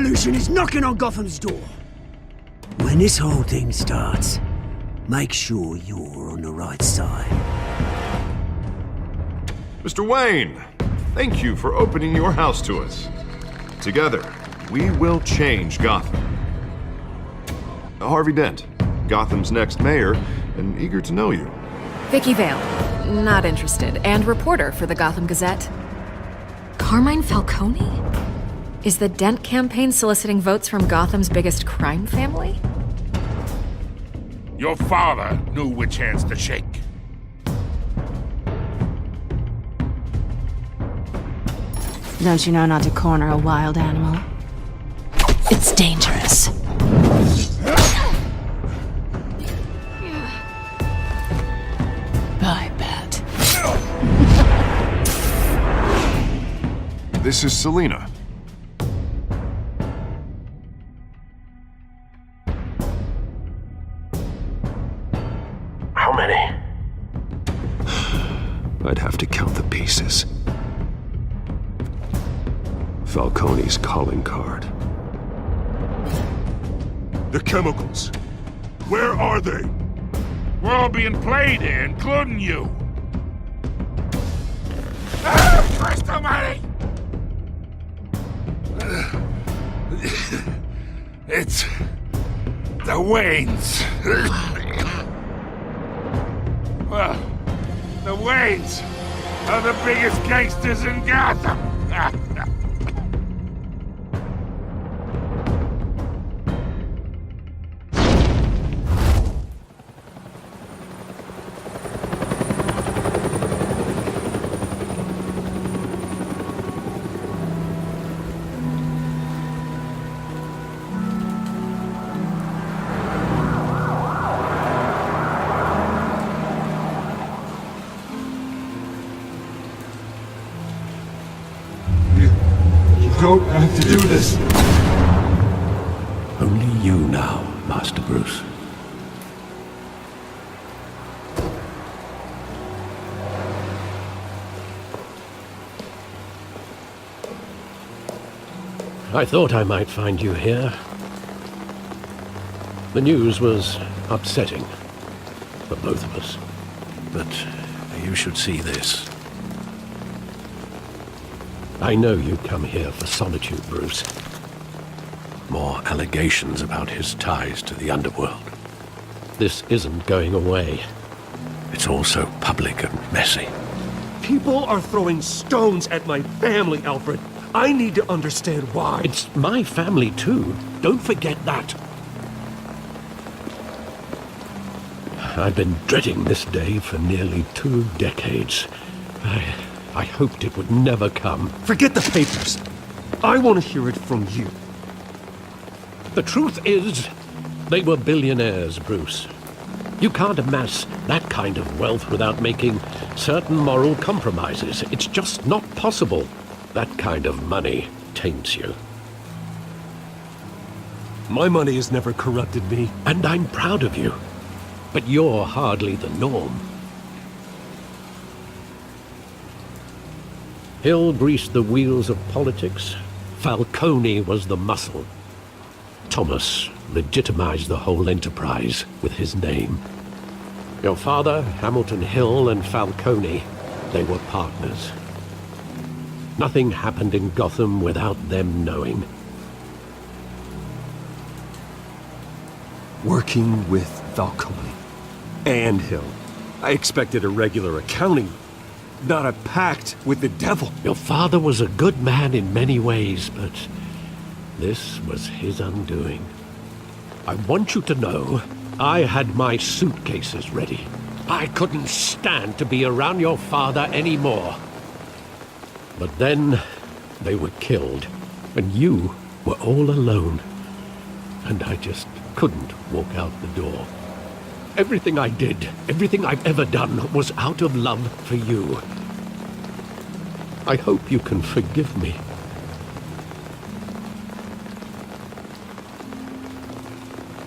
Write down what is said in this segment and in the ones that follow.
revolution is knocking on Gotham's door. When this whole thing starts, make sure you're on the right side. Mr. Wayne, thank you for opening your house to us. Together, we will change Gotham. Harvey Dent, Gotham's next mayor, and eager to know you. Vicky Vale, not interested, and reporter for the Gotham Gazette. Carmine Falcone? Is the Dent campaign soliciting votes from Gotham's biggest crime family? Your father knew which hands to shake. Don't you know not to corner a wild animal? It's dangerous. I bet. This is Selina. How many? I'd have to count the pieces. Falcone's calling card. The chemicals. Where are they? We're all being played here, including you. Christ almighty! It's the Waynes. Well, the Waynes are the biggest gangsters in Gotham. Don't have to do this. Only you now, Master Bruce. I thought I might find you here. The news was upsetting for both of us. But you should see this. I know you come here for solitude, Bruce. More allegations about his ties to the underworld. This isn't going away. It's all so public and messy. People are throwing stones at my family, Alfred. I need to understand why. It's my family, too. Don't forget that. I've been dreading this day for nearly 2 decades. I hoped it would never come. Forget the papers. I want to hear it from you. The truth is, they were billionaires, Bruce. You can't amass that kind of wealth without making certain moral compromises. It's just not possible. That kind of money taints you. My money has never corrupted me. And I'm proud of you. But you're hardly the norm. Hill greased the wheels of politics. Falcone was the muscle. Thomas legitimized the whole enterprise with his name. Your father, Hamilton Hill, and Falcone, they were partners. Nothing happened in Gotham without them knowing. Working with Falcone and Hill. I expected a regular accounting, not a pact with the devil. Your father was a good man in many ways, but this was his undoing. I want you to know, I had my suitcases ready. I couldn't stand to be around your father anymore. But then, they were killed, and you were all alone. And I just couldn't walk out the door. Everything I did, everything I've ever done, was out of love for you. I hope you can forgive me.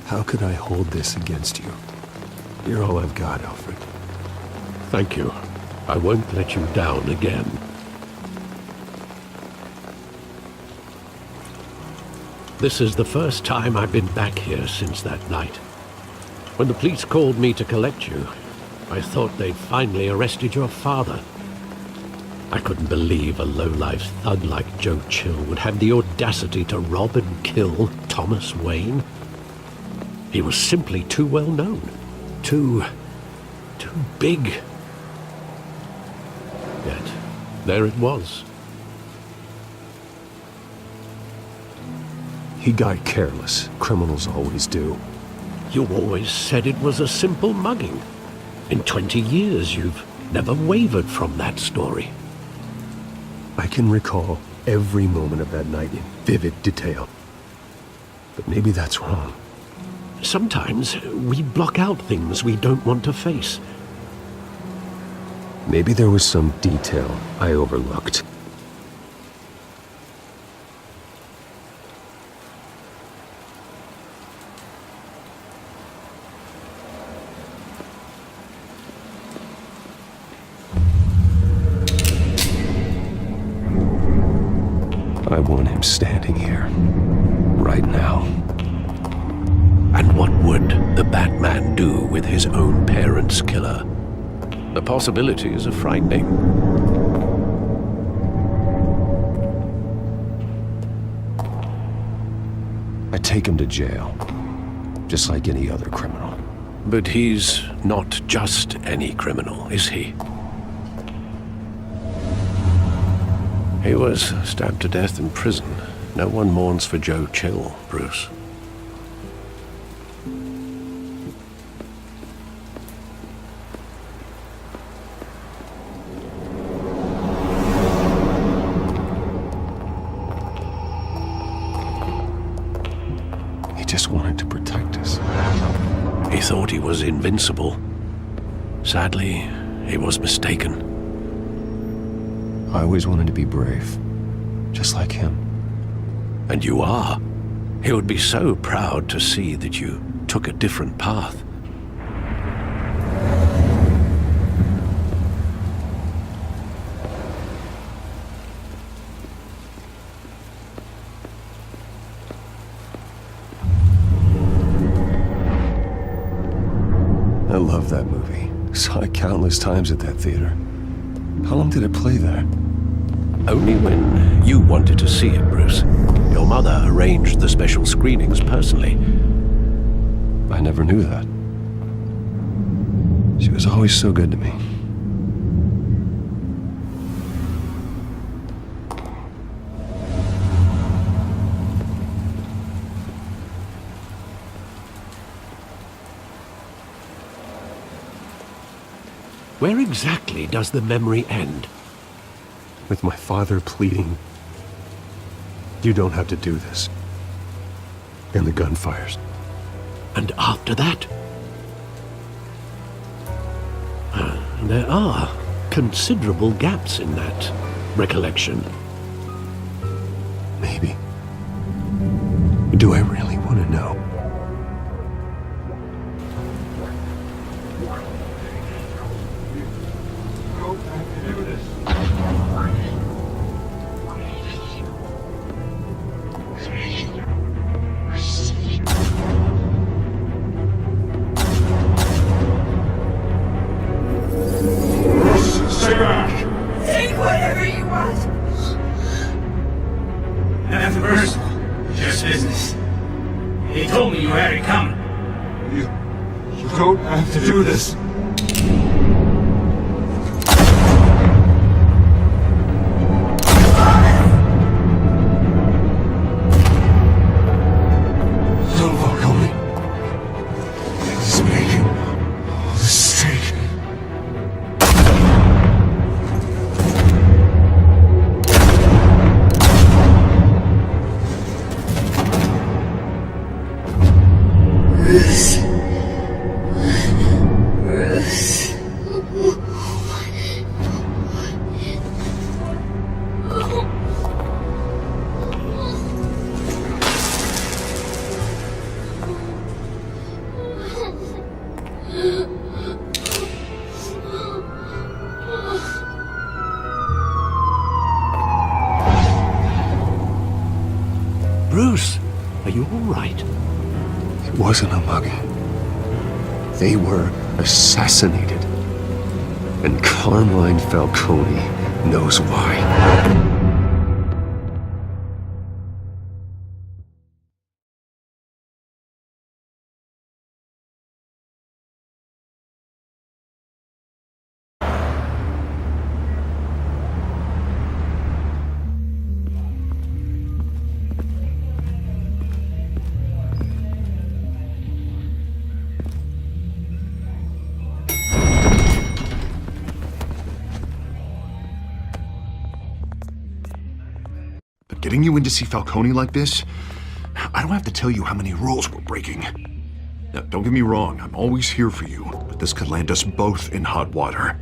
How could I hold this against you? You're all I've got, Alfred. Thank you. I won't let you down again. This is the first time I've been back here since that night. When the police called me to collect you, I thought they'd finally arrested your father. I couldn't believe a low-life thug like Joe Chill would have the audacity to rob and kill Thomas Wayne. He was simply too well known. Too big. Yet, there it was. He got careless. Criminals always do. You always said it was a simple mugging. In 20 years, you've never wavered from that story. I can recall every moment of that night in vivid detail. But maybe that's wrong. Sometimes we block out things we don't want to face. Maybe there was some detail I overlooked. I want him standing here, right now. And what would the Batman do with his own parents' killer? The possibilities are frightening. I take him to jail, just like any other criminal. But he's not just any criminal, is he? He was stabbed to death in prison. No one mourns for Joe Chill, Bruce. He just wanted to protect us. He thought he was invincible. Sadly, he was mistaken. I always wanted to be brave, just like him. And you are. He would be so proud to see that you took a different path. I love that movie. Saw it countless times at that theater. How long did it play there? Only when you wanted to see it, Bruce. Your mother arranged the special screenings personally. I never knew that. She was always so good to me. Where exactly does the memory end? With my father pleading, "You don't have to do this." And the gunfires. And after that? There are considerable gaps in that recollection. Maybe. Do I really want to know? Take whatever you want. Nothing personal. Just business. He told me you had it coming. You don't have to do this. Don't walk on me. It's making a mistake. Bruce. Bruce, wasn't a mugging. They were assassinated. And Carmine Falcone knows why. Getting you in to see Falcone like this? I don't have to tell you how many rules we're breaking. Now, don't get me wrong, I'm always here for you, but this could land us both in hot water.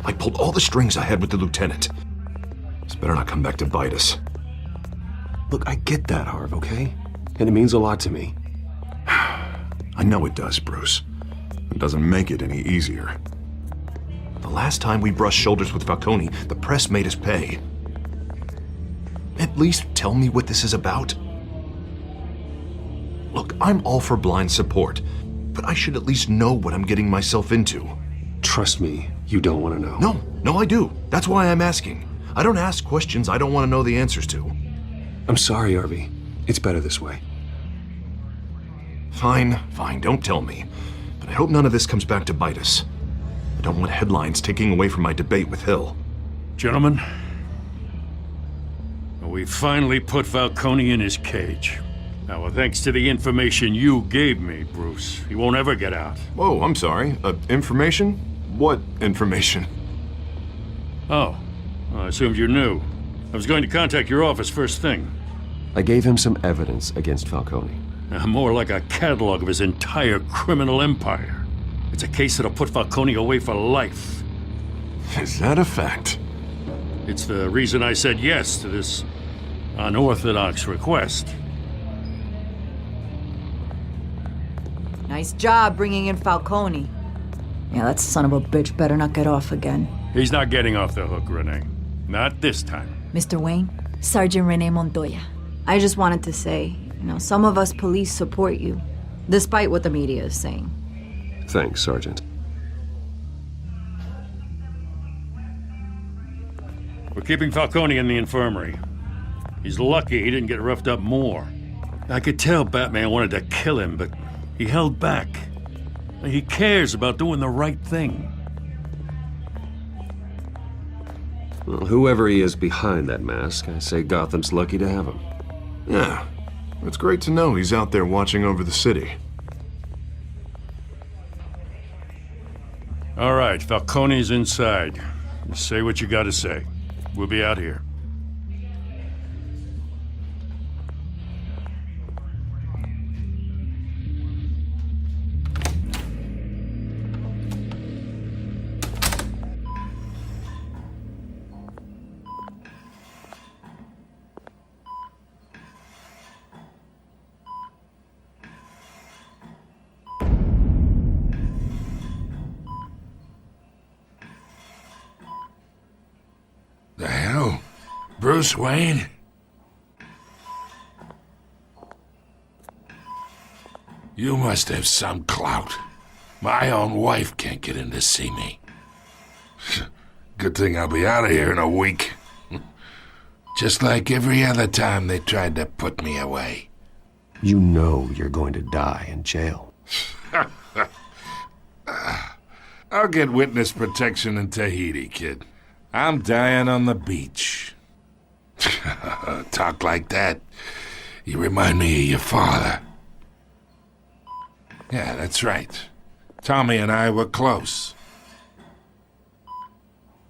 I pulled all the strings I had with the lieutenant. This better not come back to bite us. Look, I get that, Harv, okay? And it means a lot to me. I know it does, Bruce. It doesn't make it any easier. The last time we brushed shoulders with Falcone, the press made us pay. At least tell me what this is about. Look, I'm all for blind support, but I should at least know what I'm getting myself into. Trust me, you don't want to know. No, I do. That's why I'm asking. I don't ask questions I don't want to know the answers to. I'm sorry, Harvey. It's better this way. Fine, don't tell me. But I hope none of this comes back to bite us. I don't want headlines taking away from my debate with Hill. Gentlemen, we finally put Falcone in his cage. Now, thanks to the information you gave me, Bruce, he won't ever get out. Whoa, I'm sorry. Information? What information? Oh, well, I assumed you knew. I was going to contact your office first thing. I gave him some evidence against Falcone. More like a catalog of his entire criminal empire. It's a case that'll put Falcone away for life. Is that a fact? It's the reason I said yes to this unorthodox request. Nice job bringing in Falcone. Yeah, that son of a bitch better not get off again. He's not getting off the hook, Renee. Not this time. Mr. Wayne, Sergeant Renee Montoya. I just wanted to say, some of us police support you, despite what the media is saying. Thanks, Sergeant. We're keeping Falcone in the infirmary. He's lucky he didn't get roughed up more. I could tell Batman wanted to kill him, but he held back. He cares about doing the right thing. Well, whoever he is behind that mask, I say Gotham's lucky to have him. Yeah, it's great to know he's out there watching over the city. All right, Falcone's inside. Say what you gotta say. We'll be out here. The hell? Bruce Wayne? You must have some clout. My own wife can't get in to see me. Good thing I'll be out of here in a week. Just like every other time they tried to put me away. You know you're going to die in jail. I'll get witness protection in Tahiti, kid. I'm dying on the beach. Talk like that. You remind me of your father. Yeah, that's right. Tommy and I were close.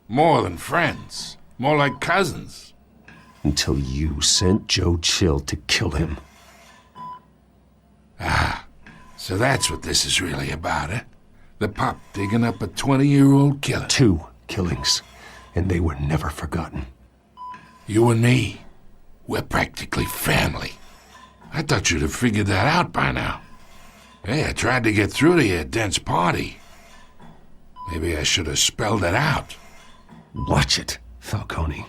More than friends. More like cousins. Until you sent Joe Chill to kill him. Ah, so that's what this is really about, eh? The pup digging up a 20-year-old killer. 2 killings, and they were never forgotten. You and me, we're practically family. I thought you'd have figured that out by now. Hey, I tried to get through to your dense party. Maybe I should have spelled it out. Watch it, Falcone.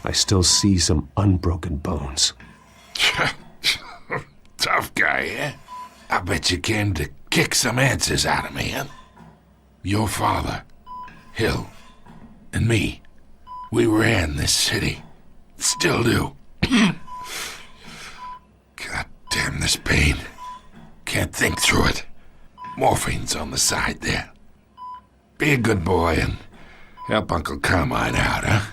I still see some unbroken bones. Tough guy, eh? I bet you came to kick some answers out of me, huh? Your father, Hill, and me, we ran this city. Still do. God damn this pain. Can't think through it. Morphine's on the side there. Be a good boy and help Uncle Carmine out, huh?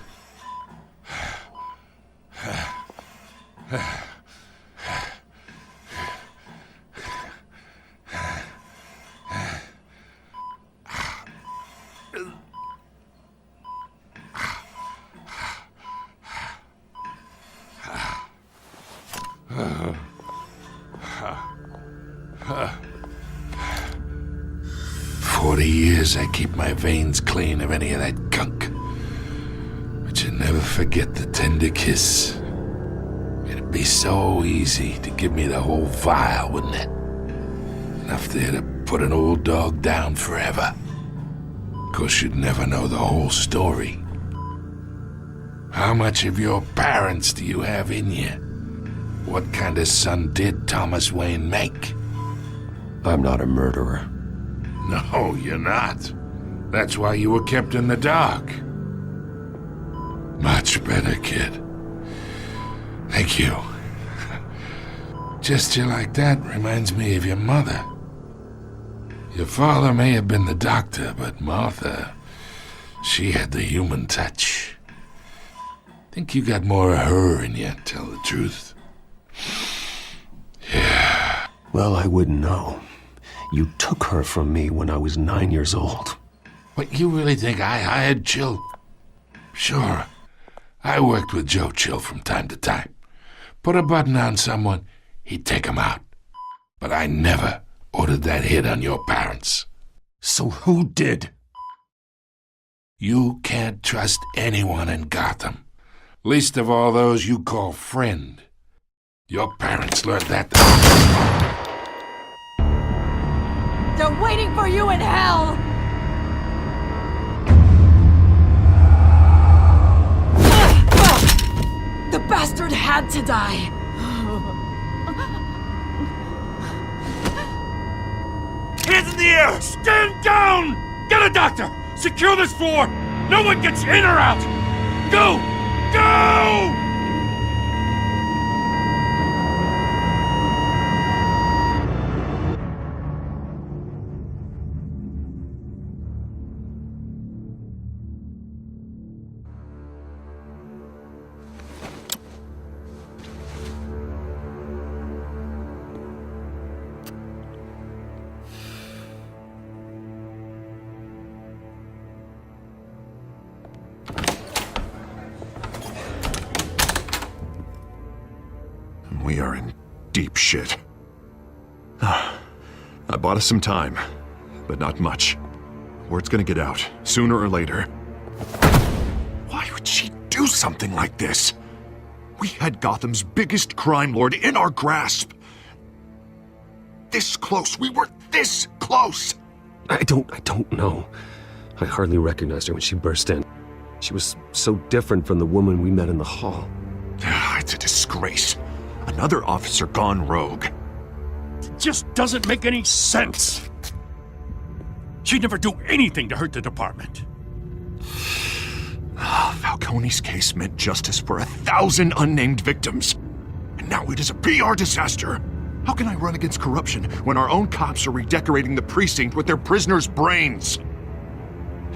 I keep my veins clean of any of that gunk. But you never forget the tender kiss. It'd be so easy to give me the whole vial, wouldn't it? Enough there to put an old dog down forever. Of course, you'd never know the whole story. How much of your parents do you have in you? What kind of son did Thomas Wayne make? I'm not a murderer. No, you're not. That's why you were kept in the dark. Much better, kid. Thank you. Gesture like that reminds me of your mother. Your father may have been the doctor, but Martha, she had the human touch. Think you got more of her in you, tell the truth. Yeah. Well, I wouldn't know. You took her from me when I was 9 years old. What, you really think I hired Chill? Sure. I worked with Joe Chill from time to time. Put a button on someone, he'd take him out. But I never ordered that hit on your parents. So who did? You can't trust anyone in Gotham. Least of all those you call friend. Your parents learned that. They're waiting for you in hell! The bastard had to die! Hands in the air! Stand down! Get a doctor! Secure this floor! No one gets in or out! Go! Go! We are in deep shit. I bought us some time, but not much. Word's gonna get out, sooner or later. Why would she do something like this? We had Gotham's biggest crime lord in our grasp. This close. We were this close. I don't know. I hardly recognized her when she burst in. She was so different from the woman we met in the hall. It's a disgrace. Another officer gone rogue. It just doesn't make any sense. She'd never do anything to hurt the department. Falcone's case meant justice for 1,000 unnamed victims. And now it is a PR disaster. How can I run against corruption when our own cops are redecorating the precinct with their prisoners' brains?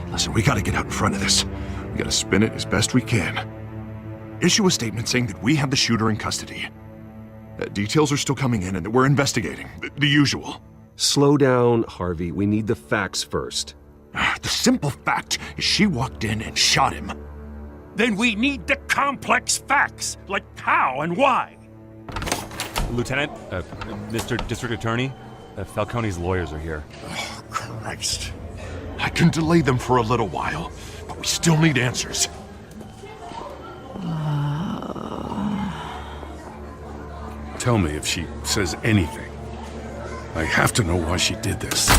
Listen, we gotta get out in front of this. We gotta spin it as best we can. Issue a statement saying that we have the shooter in custody. Details are still coming in and that we're investigating. The usual. Slow down, Harvey. We need the facts first. The simple fact is she walked in and shot him. Then we need the complex facts, like how and why. Lieutenant, Mr. District Attorney, Falcone's lawyers are here. Oh, Christ. I can delay them for a little while, but we still need answers. Tell me if she says anything. I have to know why she did this.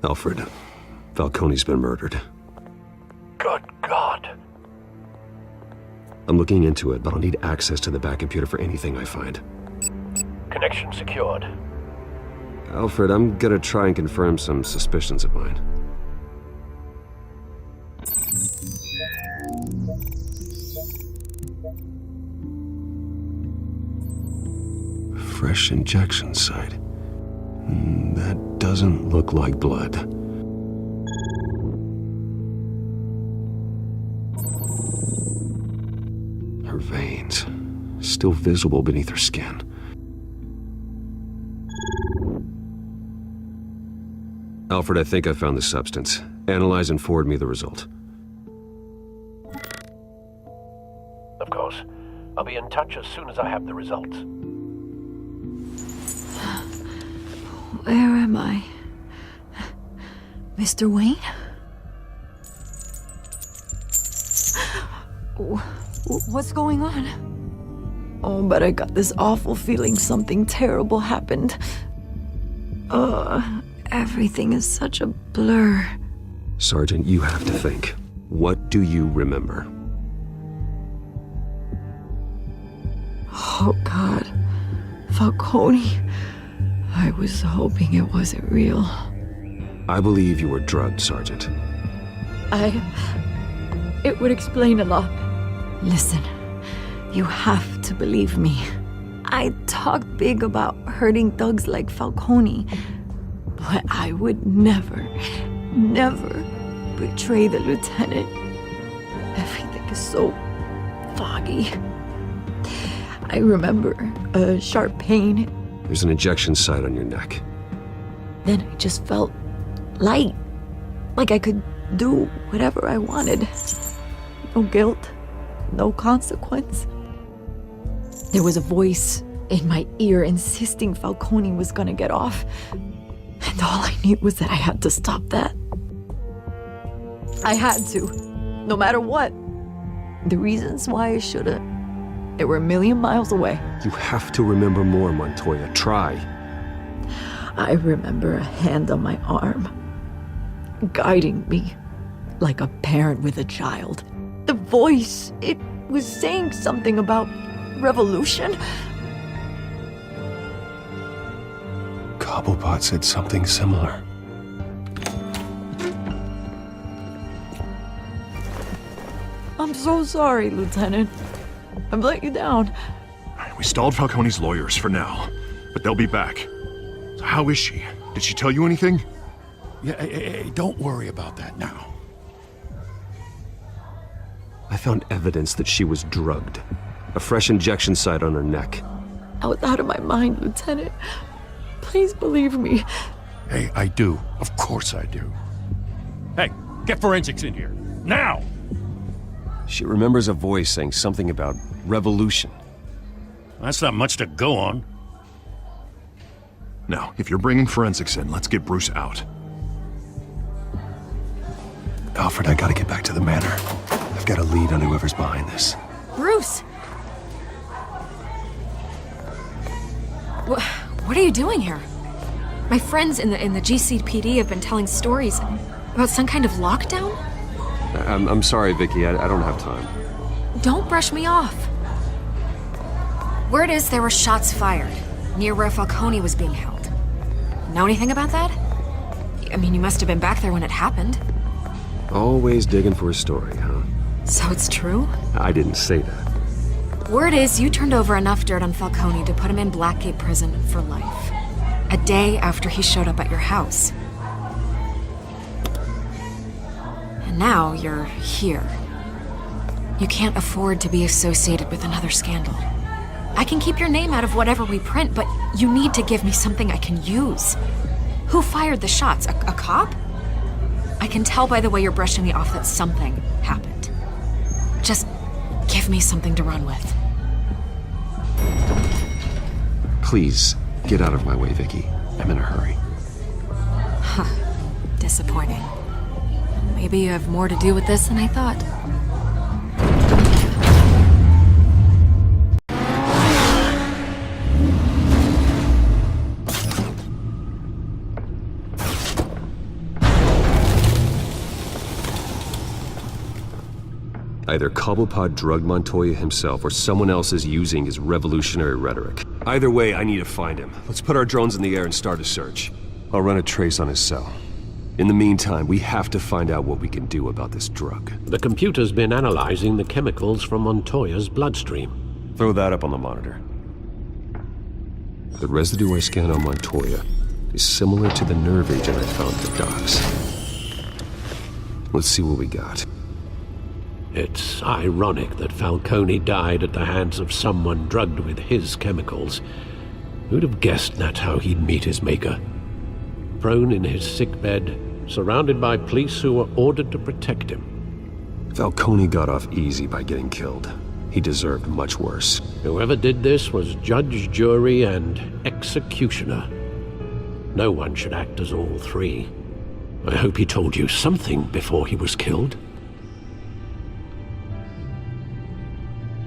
Alfred, Falcone's been murdered. Good God. A I'm looking into it, but I'll need access to the back computer for anything I find. Connection secured. Alfred, I'm gonna try and confirm some suspicions of mine. Fresh injection site. That doesn't look like blood. Her veins, still visible beneath her skin. Alfred, I think I found the substance. Analyze and forward me the result. Of course. I'll be in touch as soon as I have the results. Where am I? Mr. Wayne? What's going on? Oh, but I got this awful feeling something terrible happened. Everything is such a blur. Sergeant, you have to think. What do you remember? Oh, God. Falcone. I was hoping it wasn't real. I believe you were drugged, Sergeant. It would explain a lot. Listen, you have to believe me. I talked big about hurting thugs like Falcone, but I would never betray the lieutenant. Everything is so foggy. I remember a sharp pain. There's an injection site on your neck. Then I just felt light, like I could do whatever I wanted. No guilt, no consequence. There was a voice in my ear insisting Falcone was gonna get off. And all I knew was that I had to stop that. I had to, no matter what. The reasons why I shouldn't, they were a million miles away. You have to remember more, Montoya. Try. I remember a hand on my arm, guiding me like a parent with a child. The voice, it was saying something about revolution. Cobblepot said something similar. I'm so sorry, Lieutenant. I've let you down. We stalled Falcone's lawyers for now, but they'll be back. So how is she? Did she tell you anything? Yeah, hey, don't worry about that now. I found evidence that she was drugged. A fresh injection site on her neck. I was out of my mind, Lieutenant. Please believe me. Hey, I do. Of course I do. Hey, get forensics in here. Now! She remembers a voice saying something about revolution. That's not much to go on. Now, if you're bringing forensics in, let's get Bruce out. Alfred, I gotta get back to the manor. I've got a lead on whoever's behind this. Bruce! What are you doing here? My friends in the GCPD have been telling stories about some kind of lockdown? I'm sorry, Vicky. I don't have time. Don't brush me off. Word is there were shots fired near where Falcone was being held. Know anything about that? I mean, you must have been back there when it happened. Always digging for a story, huh? So it's true? I didn't say that. Word is you turned over enough dirt on Falcone to put him in Blackgate Prison for life. A day after he showed up at your house. And now you're here. You can't afford to be associated with another scandal. I can keep your name out of whatever we print, but you need to give me something I can use. Who fired the shots? A cop? I can tell by the way you're brushing me off that something happened. Just give me something to run with. Please, get out of my way, Vicky. I'm in a hurry. Huh. Disappointing. Maybe you have more to do with this than I thought. Either Cobblepot drugged Montoya himself or someone else is using his revolutionary rhetoric. Either way, I need to find him. Let's put our drones in the air and start a search. I'll run a trace on his cell. In the meantime, we have to find out what we can do about this drug. The computer's been analyzing the chemicals from Montoya's bloodstream. Throw that up on the monitor. The residue I scanned on Montoya is similar to the nerve agent I found at the docks. Let's see what we got. It's ironic that Falcone died at the hands of someone drugged with his chemicals. Who'd have guessed that's how he'd meet his maker? Prone in his sickbed, surrounded by police who were ordered to protect him. Falcone got off easy by getting killed. He deserved much worse. Whoever did this was judge, jury, and executioner. No one should act as all three. I hope he told you something before he was killed.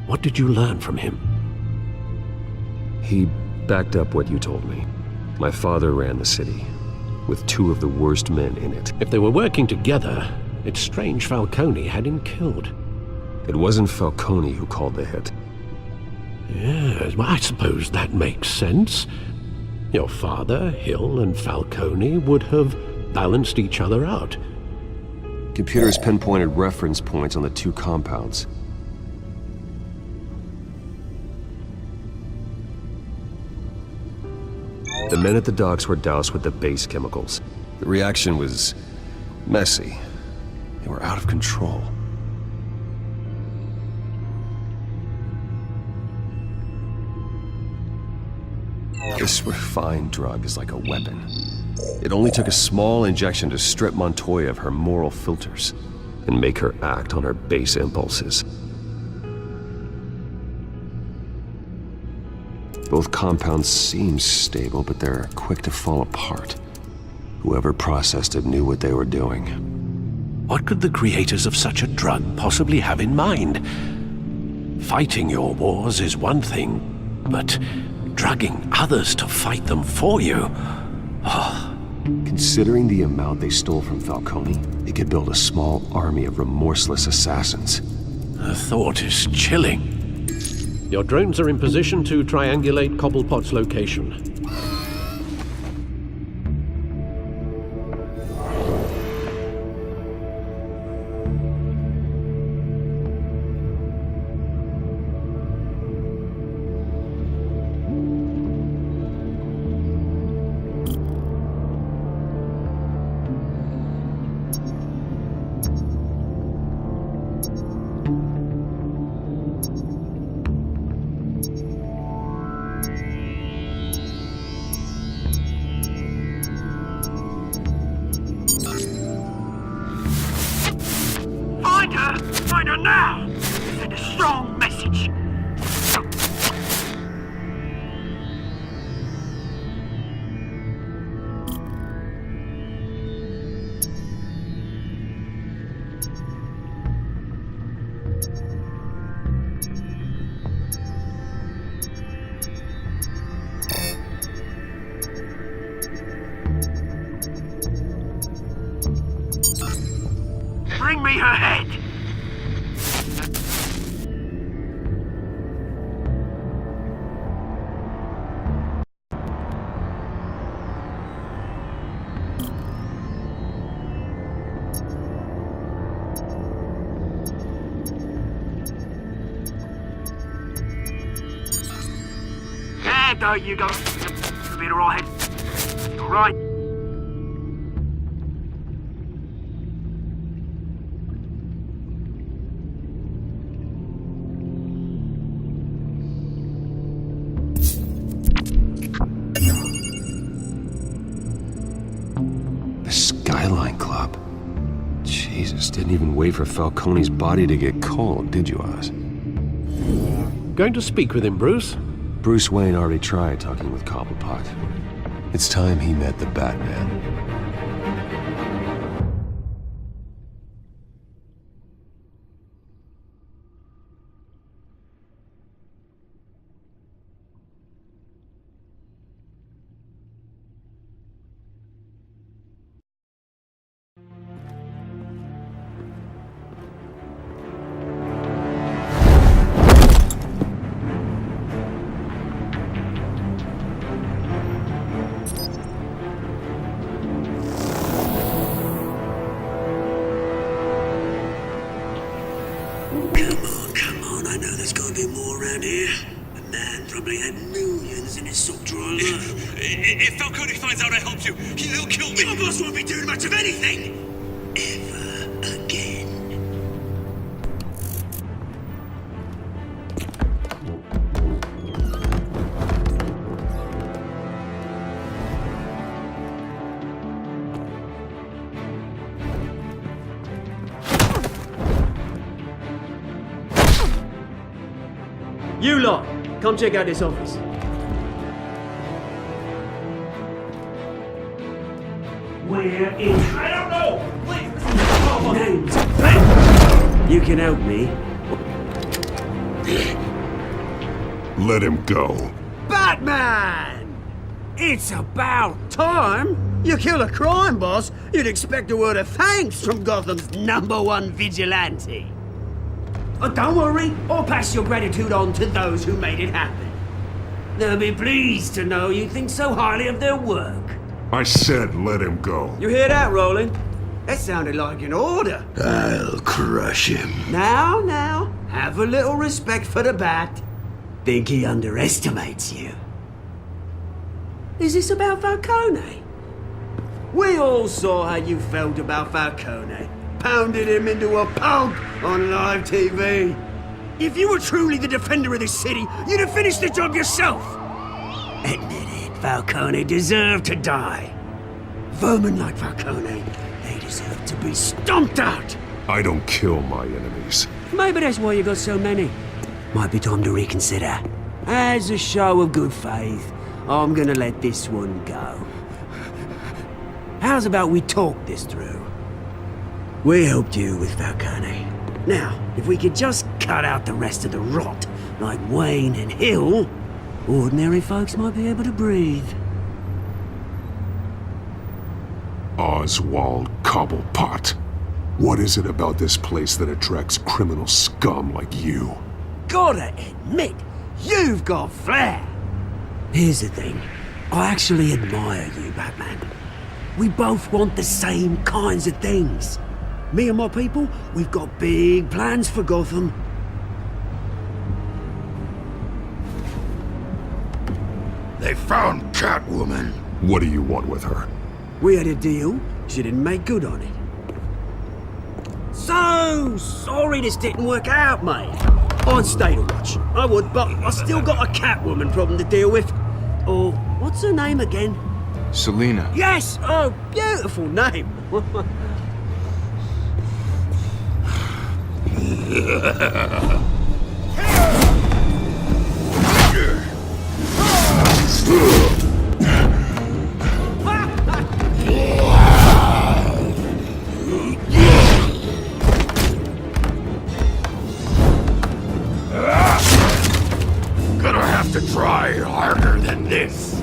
What did you learn from him? He backed up what you told me. My father ran the city, with two of the worst men in it. If they were working together, it's strange Falcone had him killed. It wasn't Falcone who called the hit. Yes, well, I suppose that makes sense. Your father, Hill, and Falcone would have balanced each other out. Computers pinpointed reference points on the two compounds. The men at the docks were doused with the base chemicals. The reaction was messy. They were out of control. This refined drug is like a weapon. It only took a small injection to strip Montoya of her moral filters and make her act on her base impulses. Both compounds seem stable, but they're quick to fall apart. Whoever processed it knew what they were doing. What could the creators of such a drug possibly have in mind? Fighting your wars is one thing, but drugging others to fight them for you? Oh. Considering the amount they stole from Falcone, they could build a small army of remorseless assassins. The thought is chilling. Your drones are in position to triangulate Cobblepot's location. Find her now! Send a strong message. Bring me her head! There you go. You'll be all head. All right. The Skyline Club. Jesus, didn't even wait for Falcone's body to get cold, did you, Oz? Going to speak with him, Bruce? Bruce Wayne already tried talking with Cobblepot. It's time he met the Batman. man probably had millions in his sock drawer alone. If Falcone finds out I helped you, he'll kill me. Your boss won't be doing much of anything! Ever again. You lot, come check out this office. Where is... I don't know! Please! Names. You can help me. Let him go. Batman! It's about time! You kill a crime boss, you'd expect a word of thanks from Gotham's #1 vigilante. Oh, don't worry, I'll pass your gratitude on to those who made it happen. They'll be pleased to know you think so highly of their work. I said let him go. You hear that, Roland? That sounded like an order. I'll crush him. Now, have a little respect for the Bat. Think he underestimates you. Is this about Falcone? We all saw how you felt about Falcone. Pounded him into a pulp on live TV. If you were truly the defender of this city, you'd have finished the job yourself. Admit it, Falcone deserved to die. Vermin like Falcone, they deserve to be stomped out. I don't kill my enemies. Maybe that's why you got so many. Might be time to reconsider. As a show of good faith, I'm gonna let this one go. How's about we talk this through? We helped you with Falcone. Now, if we could just cut out the rest of the rot, like Wayne and Hill, ordinary folks might be able to breathe. Oswald Cobblepot. What is it about this place that attracts criminal scum like you? Gotta admit, you've got flair. Here's the thing. I actually admire you, Batman. We both want the same kinds of things. Me and my people, we've got big plans for Gotham. They found Catwoman. What do you want with her? We had a deal. She didn't make good on it. So sorry this didn't work out, mate. I'd stay to watch. I would, but I still got a Catwoman problem to deal with. Oh, what's her name again? Selina. Yes! Oh, beautiful name. Gonna have to try harder than this.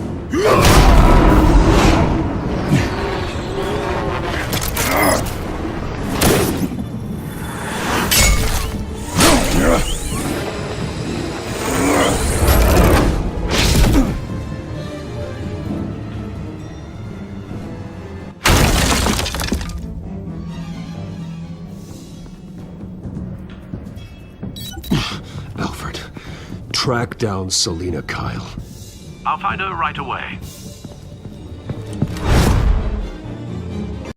Alfred, track down Selina Kyle. I'll find her right away.